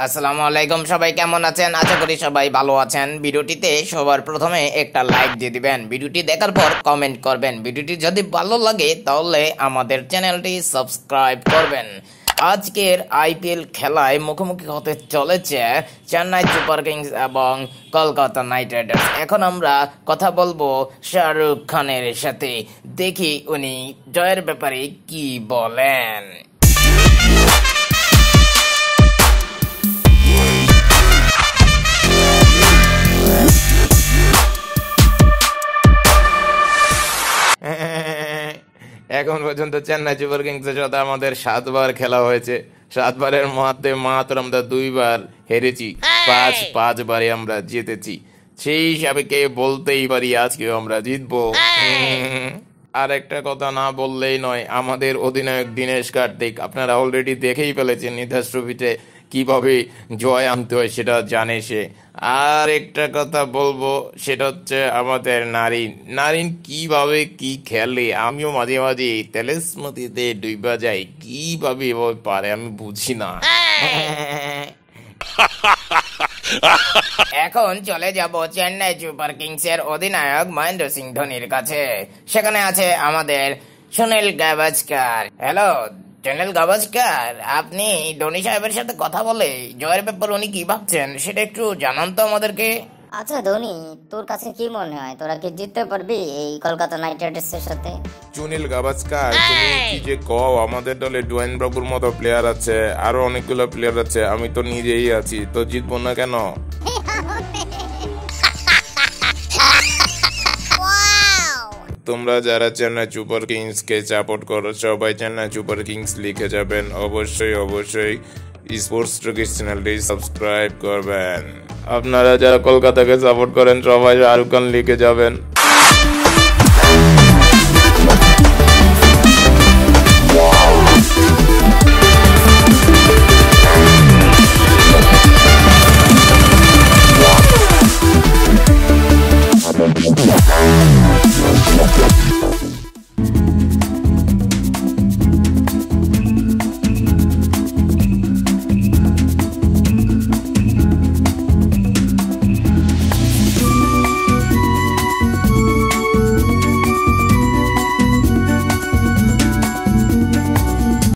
আসসালামু আলাইকুম, সবাই কেমন আছেন? আশা করি সবাই ভালো আছেন। ভিডিওটিতে সবার প্রথমে একটা লাইক দিয়ে দিবেন, ভিডিওটি দেখার পর কমেন্ট করবেন। ভিডিওটি যদি ভালো লাগে তাহলে আমাদের চ্যানেলটি সাবস্ক্রাইব করবেন। আজকের আইপিএল খেলায় মুখোমুখি হতে চলেছে চেন্নাই সুপার কিংস এবং কলকাতা নাইট রাইডার্স। এখন আমরা কথা বলবো শাহরুখ খানের সাথে, দেখি উনি জয়ের ব্যাপারে কি বলেন। এখন পর্যন্ত চেন্নাই সুপার কিংসের সাথে আমাদের 7 বার খেলা হয়েছে। 7 বারের মধ্যে মাত্র আমরা 2 বার হেরেছি, 5 বারে আমরা জিতেছি। সেই হিসাবে কে বলতেই পারি আজকেও আমরা জিতবো। আর একটা কথা না বললেই নয়, আমাদের অধিনায়ক দীনেশ কার্তিক আপনারা অলরেডি দেখেই ফেলেছেন নিধাস ট্রফিতে কিভাবে জয় আনতে হয় সেটা জানে সে। আর একটা কথা বলবো, সেটা হচ্ছে আমাদের নারিন কিভাবে কি খেলে, আমিও মাঝে মাঝে তেলেস্মতিতে ডুইবা যাই, কিভাবে এভাবে পারে আমি বুঝি না। এখন চলে যাব চেন্নাই সুপার কিংসের অধিনায়ক মহেন্দ্র সিং ধোনির কাছে। সেখানে আছে আমাদের সুনীল গাভাস্কার। হ্যালো সুনীল গাভাস্কার, আপনি ধোনি সাহেবের সাথে কথা বলে জয়ের ব্যাপার উনি কি ভাবছেন সেটা একটু জানান তো আমাদেরকে। আচ্ছা ধোনি, তোর কাছে কি মনে হয়, তোরা কি জিততে পারবি এই কলকাতা নাইট রাইডার্সের সাথে? সুনীল গাভাস্কার, তুমি কি যে কও, আমাদের দলে ডোয়েন ব্রাভোর মতো প্লেয়ার আছে, আরো অনেকগুলো প্লেয়ার আছে, আমি তো নিজেই আছি, তো জিতবো না কেন? তোমরা যারা চেন্নাই সুপার কিংস কে সাপোর্ট করো সবাই চেন্নাই সুপার কিংস লিখে যাবেন। অবশ্যই স্পোর্টস ট্রকিস চ্যানেলটি সাবস্ক্রাইব করবেন। আপনারা যারা কলকাতাকে সাপোর্ট করেন সবাই শাহরুখ খান লিখে যাবেন।